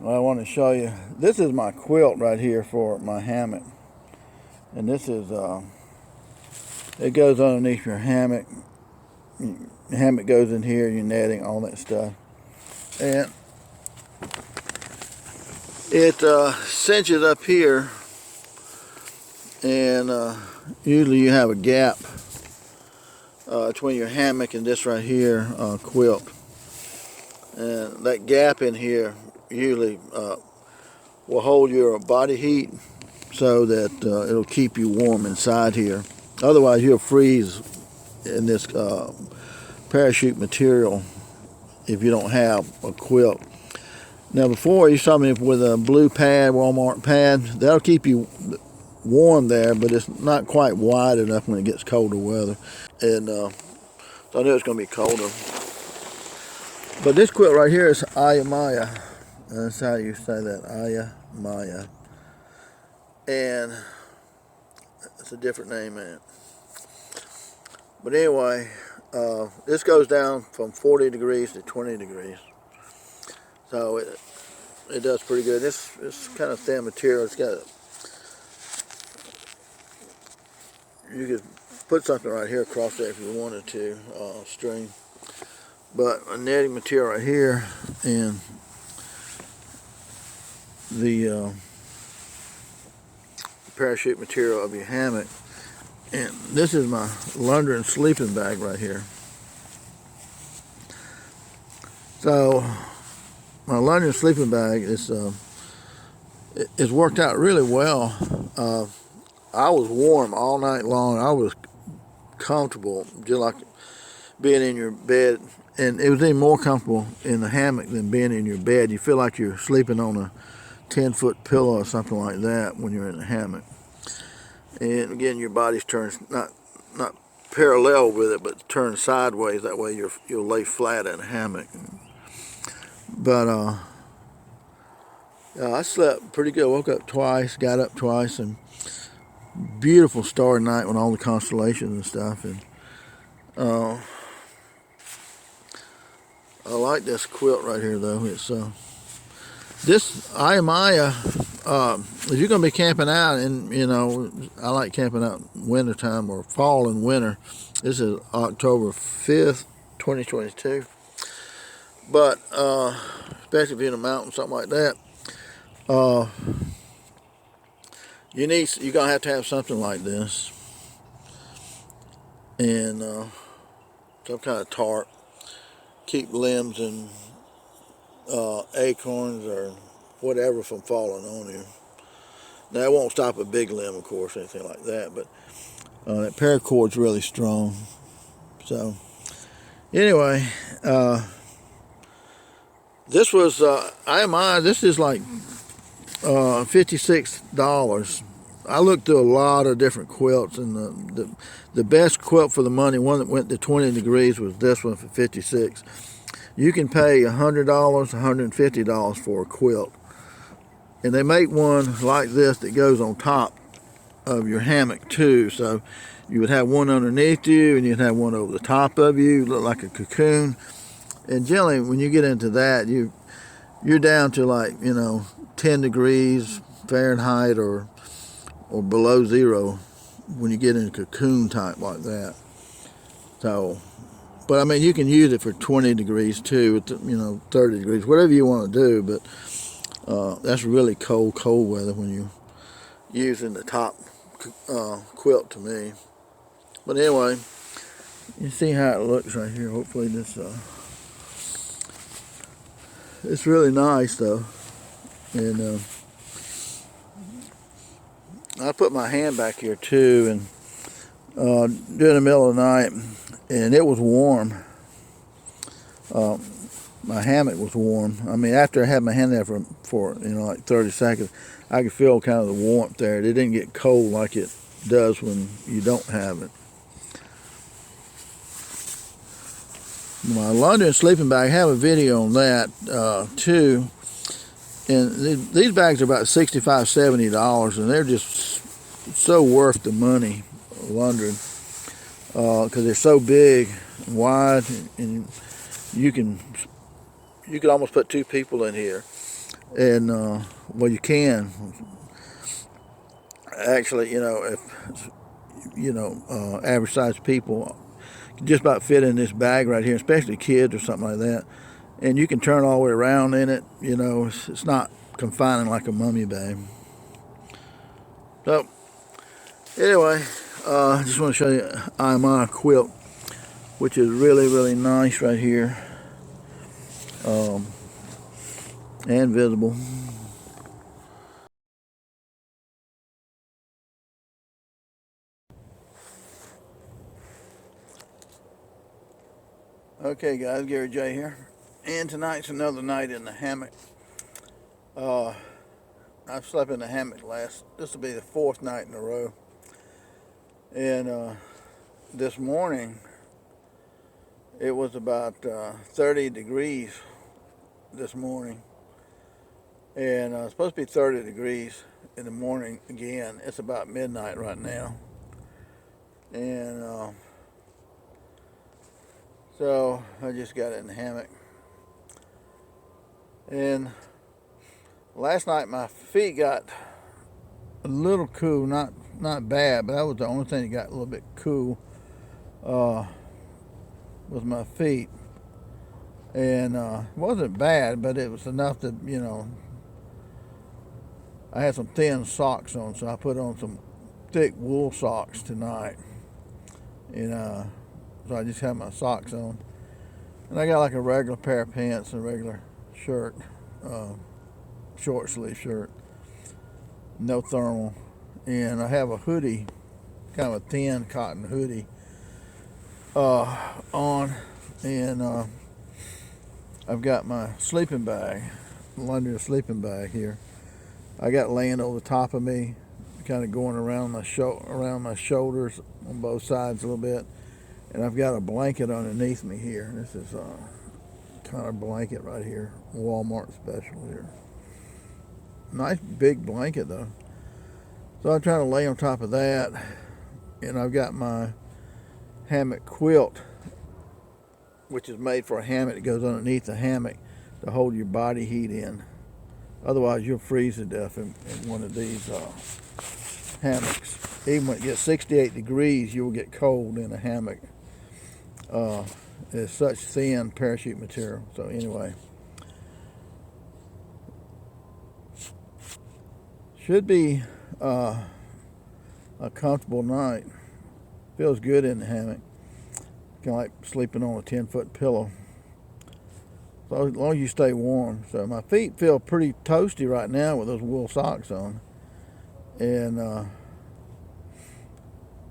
Well, I want to show you. This is my quilt right here for my hammock, and this is it goes underneath your hammock. Your hammock goes in here, your netting, all that stuff, and it cinches up here, and usually you have a gap between your hammock and this right here quilt, and that gap in here usually will hold your body heat so that it'll keep you warm inside here. Otherwise you'll freeze in this parachute material if you don't have a quilt. Now before you saw me with a blue pad, Walmart pad, that'll keep you warm there, but it's not quite wide enough when it gets colder weather. And so I knew it's going to be colder. But this quilt right here is Ayamaya. That's how you say that, Ayamaya. And it's a different name, man. But anyway, this goes down from 40 degrees to 20 degrees. So it does pretty good. It's kind of thin material. It's got you could put something right here across there if you wanted to, string. But a netting material right here, and the parachute material of your hammock. And this is my Londtren sleeping bag right here. So my Londtren sleeping bag is it's worked out really well. I was warm all night long. I was comfortable, just like being in your bed. And it was even more comfortable in the hammock than being in your bed. You feel like you're sleeping on a 10-foot pillow or something like that when you're in the hammock. And again, your body's turned not parallel with it, but turned sideways. That way you'll lay flat in a hammock. But I slept pretty good. Woke up twice, got up twice, and beautiful starry night with all the constellations and stuff. And I like this quilt right here, though. It's this Ayamaya. If you're going to be camping out, and I like camping out wintertime or fall and winter. This is October 5th, 2022. But especially if you're in the mountains, something like that, you're going to have something like this, and some kind of tarp. Keep limbs and acorns or whatever from falling on you. Now it won't stop a big limb, of course, or anything like that, but that paracord's really strong. So anyway, this was Ayamaya. This is like $56. I looked through a lot of different quilts, and the best quilt for the money, one that went to 20 degrees, was this one for $56. You can pay $100, $150 for a quilt. And they make one like this that goes on top of your hammock too. So you would have one underneath you, and you'd have one over the top of you, look like a cocoon. And generally, when you get into that, you're down to like 10 degrees Fahrenheit or below zero when you get in a cocoon type like that. So, but I mean, you can use it for 20 degrees too, 30 degrees, whatever you want to do. But that's really cold weather when you're using the top quilt to me. But anyway, you see how it looks right here. Hopefully this, it's really nice though. And I put my hand back here too, and during the middle of the night, and it was warm. My hammock was warm. I mean, after I had my hand there for like 30 seconds, I could feel kind of the warmth there. It didn't get cold like it does when you don't have it. My Londtren sleeping bag, I have a video on that too. And these bags are about $65, $70, and they're just so worth the money, Londtren, because they're so big and wide, and you could almost put two people in here. And well, you can actually, if average sized people can just about fit in this bag right here, especially kids or something like that. And you can turn all the way around in it. It's not confining like a mummy bag. So anyway, I just want to show you Ayamaya quilt, which is really, really nice right here, and visible. Okay guys, Gary J here, and tonight's another night in the hammock. I've slept in the hammock this will be the 4th night in a row. And this morning, it was about 30 degrees this morning. And it's supposed to be 30 degrees in the morning again. It's about midnight right now. And so I just got in the hammock. And last night my feet got a little cool, not bad, but that was the only thing that got a little bit cool, was my feet. And it wasn't bad, but it was enough that, I had some thin socks on, so I put on some thick wool socks tonight. And so I just have my socks on. And I got like a regular pair of pants and a regular shirt, short sleeve shirt, no thermal. And I have a hoodie, kind of a thin cotton hoodie, on. And I've got my sleeping bag, Londtren sleeping bag here. I got laying over the top of me, kind of going around my shoulders on both sides a little bit. And I've got a blanket underneath me here. This is kind of blanket right here, Walmart special here. Nice big blanket though. So I'm trying to lay on top of that, and I've got my hammock quilt, which is made for a hammock. It goes underneath the hammock to hold your body heat in. Otherwise, you'll freeze to death in one of these hammocks. Even when it gets 68 degrees, you'll get cold in a hammock. It's such thin parachute material. So anyway, should be a comfortable night. Feels good in the hammock. Kind of like sleeping on a 10-foot pillow. So as long as you stay warm. So my feet feel pretty toasty right now with those wool socks on. And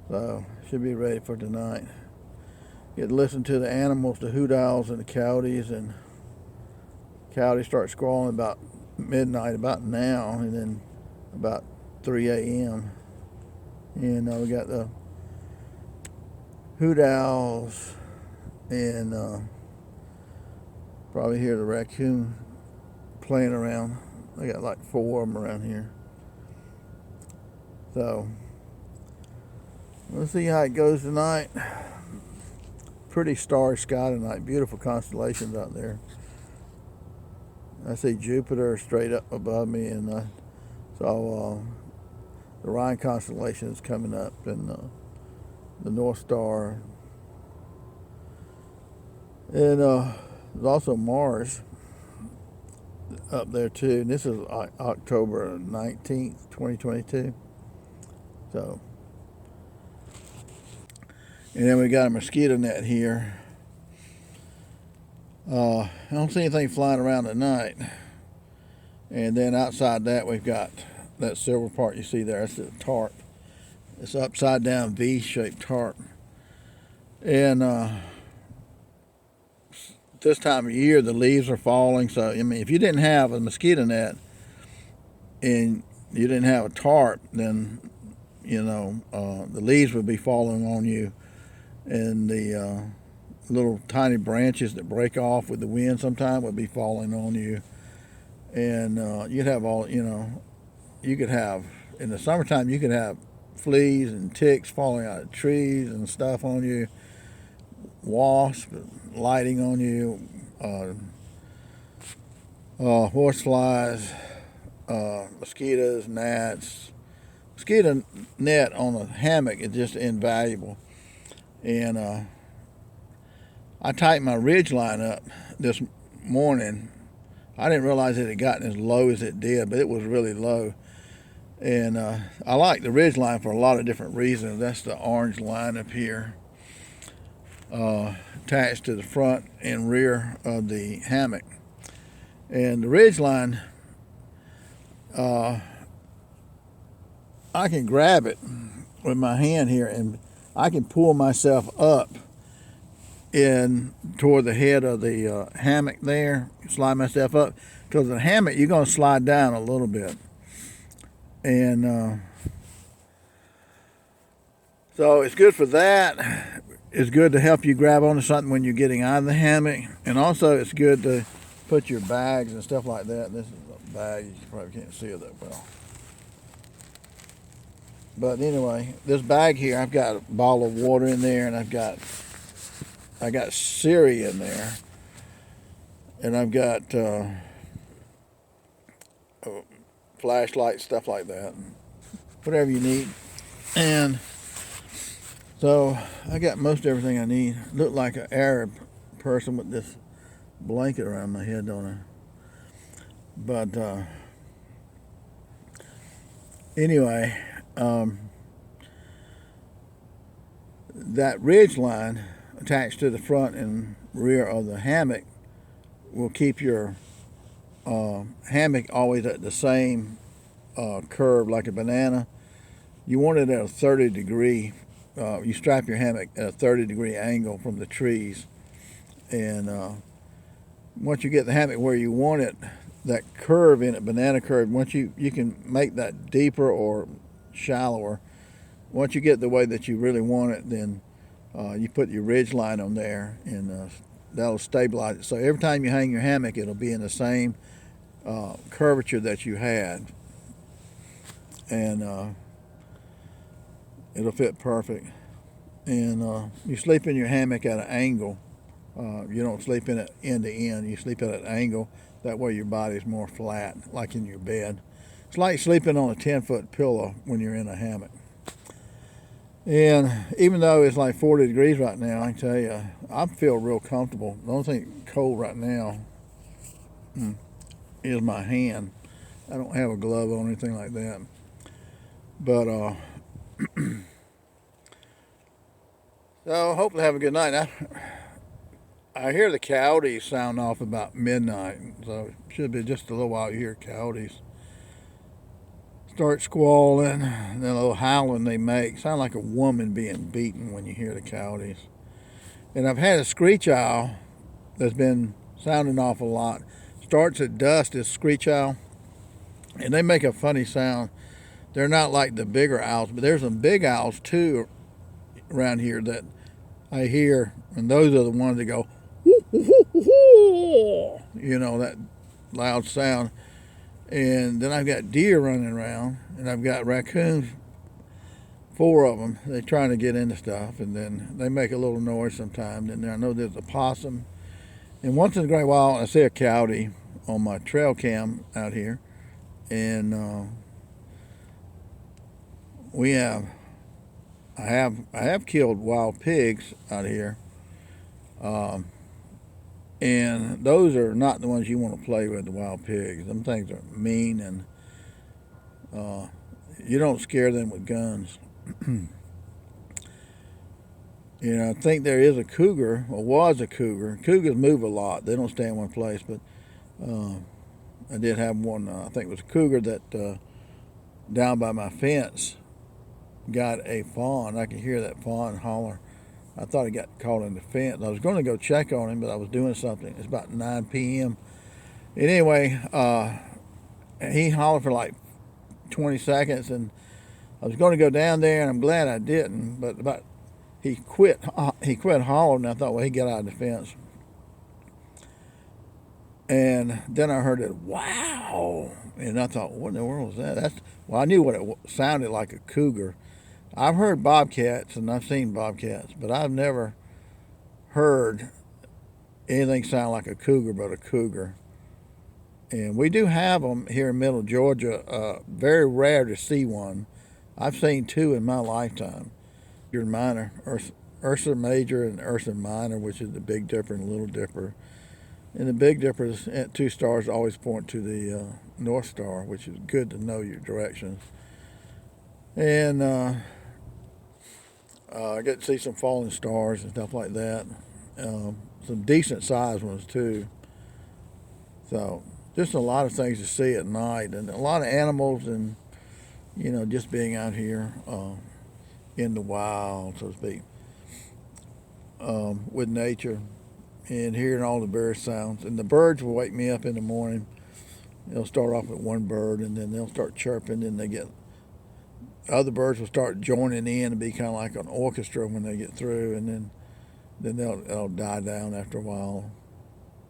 so should be ready for tonight. Get to listen to the animals, the hoot owls and the coyotes. And coyotes start squalling about midnight, about now, and then about 3 a.m. And we got the hoot owls, and probably hear the raccoon playing around. I got like 4 of them around here. So let's see how it goes tonight. Pretty starry sky tonight. Beautiful constellations out there. I see Jupiter straight up above me, and I saw the Orion constellation is coming up, and the North Star. And there's also Mars up there too. And this is October 19th, 2022. So, and then we got a mosquito net here. I don't see anything flying around at night. And then outside that, we've got that silver part you see there. That's the tarp. It's upside down V-shaped tarp. And this time of year, the leaves are falling. So, I mean, if you didn't have a mosquito net and you didn't have a tarp, then, the leaves would be falling on you. And the little tiny branches that break off with the wind sometimes would be falling on you. And you'd have you could have, in the summertime, you could have fleas and ticks falling out of trees and stuff on you, wasps lighting on you, horse flies, mosquitoes, gnats. Mosquito net on a hammock is just invaluable. And I tightened my ridge line up this morning. I didn't realize it had gotten as low as it did, but it was really low. And I like the ridge line for a lot of different reasons. That's the orange line up here, attached to the front and rear of the hammock. And the ridge line, I can grab it with my hand here, and I can pull myself up in toward the head of the hammock there, slide myself up. Because the hammock, you're going to slide down a little bit. And so it's good for that. It's good to help you grab onto something when you're getting out of the hammock. And also it's good to put your bags and stuff like that. This is a bag, you probably can't see it that well. But anyway, this bag here, I've got a bottle of water in there, and I got Siri in there, and I've got flashlight, stuff like that, whatever you need. And so I got most everything I need. Look like an Arab person with this blanket around my head, don't I? But anyway, that ridge line attached to the front and rear of the hammock will keep your hammock always at the same curve, like a banana. You want it at a 30 degree. You strap your hammock at a 30-degree angle from the trees, and once you get the hammock where you want it, that curve in it, banana curve, once you can make that deeper or shallower. Once you get the way that you really want it, then you put your ridge line on there, and that'll stabilize it. So every time you hang your hammock, it'll be in the same curvature that you had, and it'll fit perfect. And you sleep in your hammock at an angle. You don't sleep in it end to end. You sleep at an angle. That way your body's more flat, like in your bed. It's like sleeping on a 10-foot pillow when you're in a hammock. And even though it's like 40 degrees right now, I can tell you, I feel real comfortable. The only thing cold right now is my hand. I don't have a glove on or anything like that. But so hopefully have a good night. I hear the coyotes sound off about midnight, so it should be just a little while you hear coyotes start squalling, and then a little howling they make. Sound like a woman being beaten when you hear the coyotes. And I've had a screech owl that's been sounding off a lot. Starts at dusk, this screech owl, and they make a funny sound. They're not like the bigger owls, but there's some big owls too around here that I hear, and those are the ones that go, whoo, whoo, whoo, whoo, you know, that loud sound. And then I've got deer running around, and I've got raccoons, 4 of them. They're trying to get into stuff, and then they make a little noise sometimes. And I know there's a possum. And once in a great while, I see a coyote on my trail cam out here. And I have killed wild pigs out here. And those are not the ones you want to play with, the wild pigs. Them things are mean, and you don't scare them with guns. You know, I think there is a cougar, or was a cougar. Cougars move a lot. They don't stay in one place, but I did have one, I think it was a cougar that down by my fence got a fawn. I could hear that fawn holler. I thought he got caught in the fence. I was going to go check on him, but I was doing something. It's about 9 p.m. And anyway, he hollered for like 20 seconds, and I was going to go down there, and I'm glad I didn't. But he quit hollering, and I thought, well, he got out of the fence. And then I heard it, wow. And I thought, what in the world was that? Well, I knew what it sounded like, a cougar. I've heard bobcats, and I've seen bobcats, but I've never heard anything sound like a cougar but a cougar. And we do have them here in Middle Georgia. Very rare to see one. I've seen two in my lifetime. Your minor, Ursa Major and Ursa Minor, which is the Big Dipper and Little Dipper. And the Big Dipper's at 2 stars always point to the North Star, which is good to know your directions. And I get to see some falling stars and stuff like that. Some decent sized ones too. So just a lot of things to see at night, and a lot of animals, and just being out here in the wild, so to speak, with nature, and hearing all the bird sounds. And the birds will wake me up in the morning. They'll start off with one bird, and then they'll start chirping, and other birds will start joining in and be kind of like an orchestra when they get through, and then they'll die down after a while.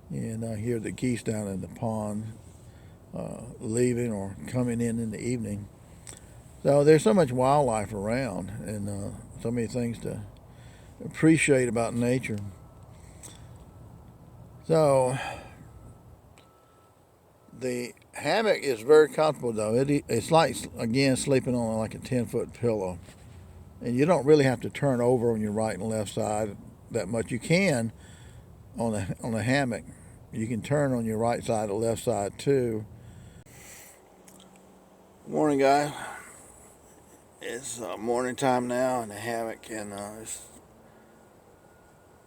And I hear the geese down in the pond leaving or coming in the evening. So there's so much wildlife around, and so many things to appreciate about nature. So the hammock is very comfortable, though. It's like, again, sleeping on like a 10-foot pillow. And you don't really have to turn over on your right and left side that much. You can on a hammock. You can turn on your right side or left side too. Morning, guys. It's morning time now in the hammock, and it's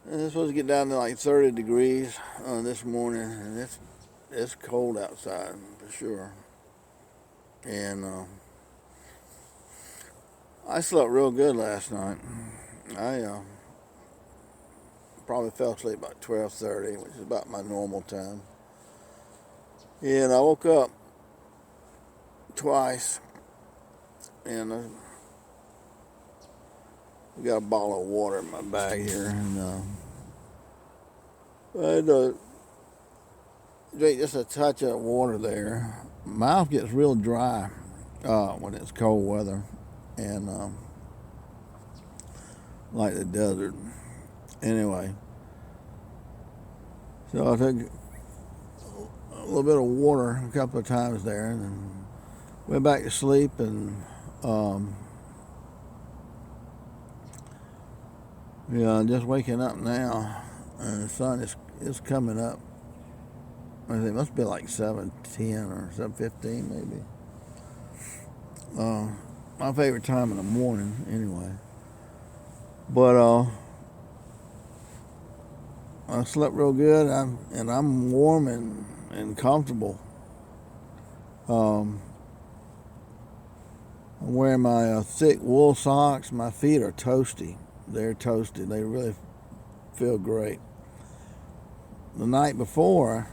supposed to get down to like 30 degrees this morning, and it's cold outside for sure. And I slept real good last night. I probably fell asleep about 12:30, which is about my normal time. And I woke up twice, and we got a bottle of water in my bag here, and I had to drink just a touch of water there. Mouth gets real dry when it's cold weather, and like the desert. Anyway, so I took a little bit of water a couple of times there, and then went back to sleep, and just waking up now, and the sun is coming up. I think it must be like 7:10 or 7:15 maybe. My favorite time in the morning, anyway. But I slept real good, and I'm warm and comfortable. I'm wearing my thick wool socks. My feet are toasty. They're toasty. They really feel great. The night before,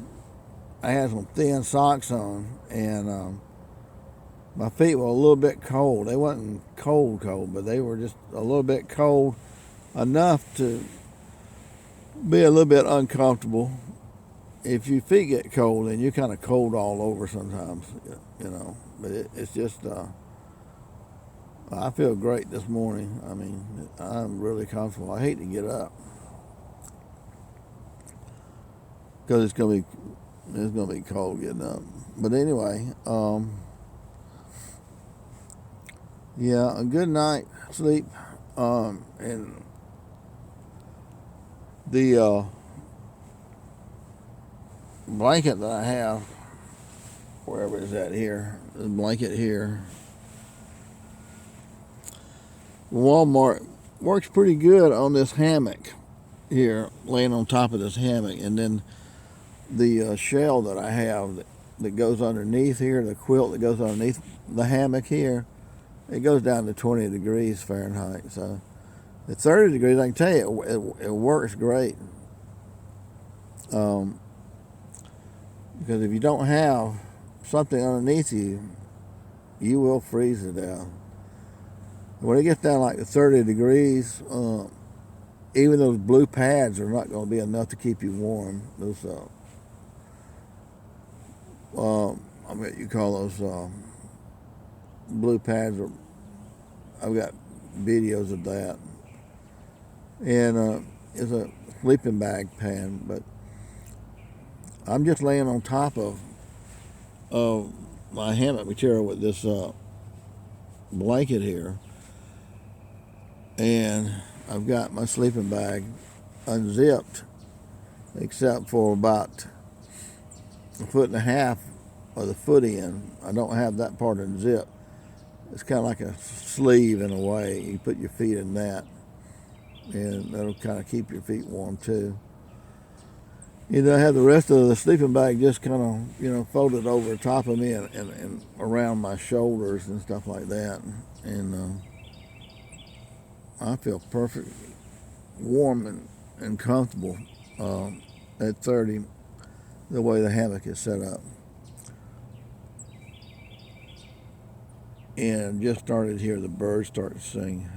I had some thin socks on, and my feet were a little bit cold. They wasn't cold, but they were just a little bit cold, enough to be a little bit uncomfortable. If your feet get cold, then you're kind of cold all over sometimes, But it's just, I feel great this morning. I mean, I'm really comfortable. I hate to get up because it's gonna be cold getting up. But anyway, a good night sleep, and the blanket that I have, wherever it's at here, the blanket here, Walmart works pretty good on this hammock here, laying on top of this hammock. And then the shell that I have that goes underneath here, the quilt that goes underneath the hammock here, it goes down to 20 degrees Fahrenheit. So at 30 degrees, I can tell you it works great. Because if you don't have something underneath you, you will freeze to death. When it gets down like to 30 degrees, even those blue pads are not going to be enough to keep you warm. Those, I bet you call those blue pads. I've got videos of that. And it's a sleeping bag pad, but I'm just laying on top of my hammock material with this blanket here, and I've got my sleeping bag unzipped except for about 1.5 feet of the foot end. I don't have that part unzipped. It's kind of like a sleeve in a way. You put your feet in that, and that'll kind of keep your feet warm too. I have the rest of the sleeping bag just kind of, folded over the top of me and around my shoulders and stuff like that. And I feel perfect, warm and comfortable at 30, the way the hammock is set up. And just started to hear the birds start to sing.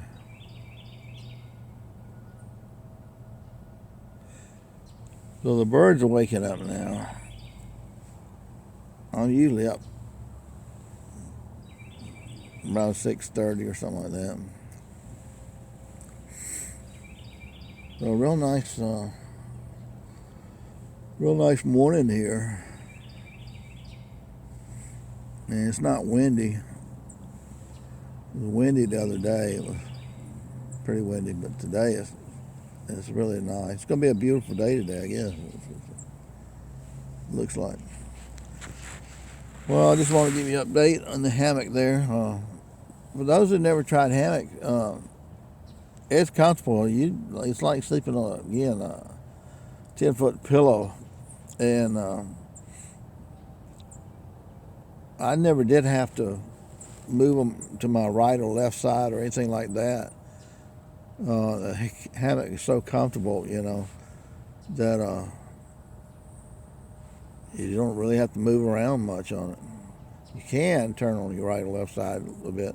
So the birds are waking up now. I'm usually up around 6:30 or something like that. So real nice morning here. And it's not windy. It was windy the other day. It was pretty windy, but today it's really nice. It's going to be a beautiful day today, I guess. It looks like. Well, I just want to give you an update on the hammock there. For those who never tried hammock, it's comfortable. It's like sleeping on a 10-foot pillow, and I never did have to move them to my right or left side or anything like that. The hammock is so comfortable, that you don't really have to move around much on it. You can turn on your right or left side a little bit,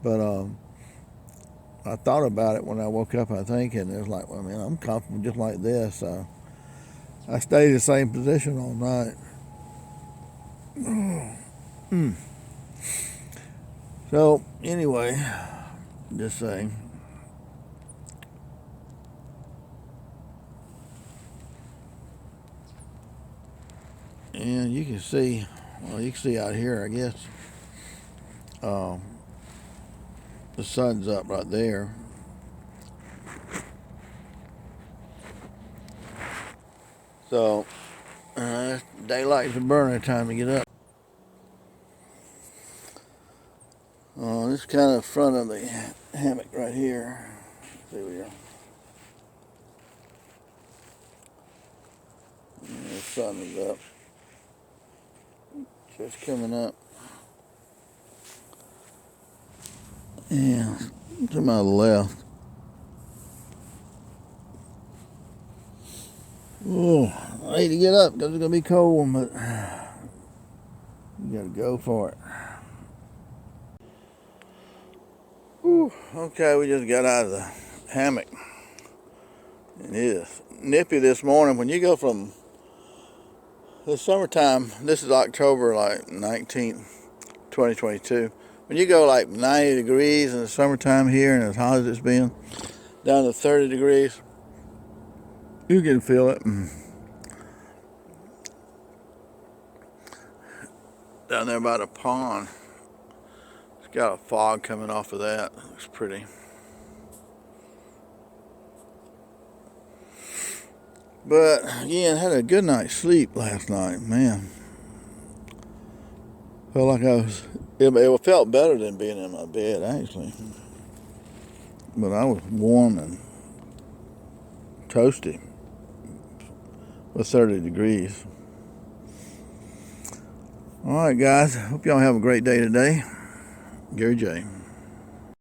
but I thought about it when I woke up, I think, and it was like, well, man, I'm comfortable just like this. So I stayed in the same position all night. So anyway, just saying. And you can see out here, I guess, the sun's up right there. So daylight's a burner, time to get up. This is kind of front of the hammock right here. There we go. And the sun is up. Just coming up. Yeah, to my left. Oh, I need to get up because it's going to be cold, but you got to go for it. Whew. Okay, we just got out of the hammock. It is nippy this morning. When you go from the summertime, this is October 19th, 2022. When you go 90 degrees in the summertime here and as hot as it's been, down to 30 degrees, you can feel it. Down there by the pond, it's got a fog coming off of that. Looks pretty. But again, had a good night's sleep last night, man. Felt like it felt better than being in my bed, actually. But I was warm and toasty with 30 degrees. All right, guys. Hope y'all have a great day today. Gary J.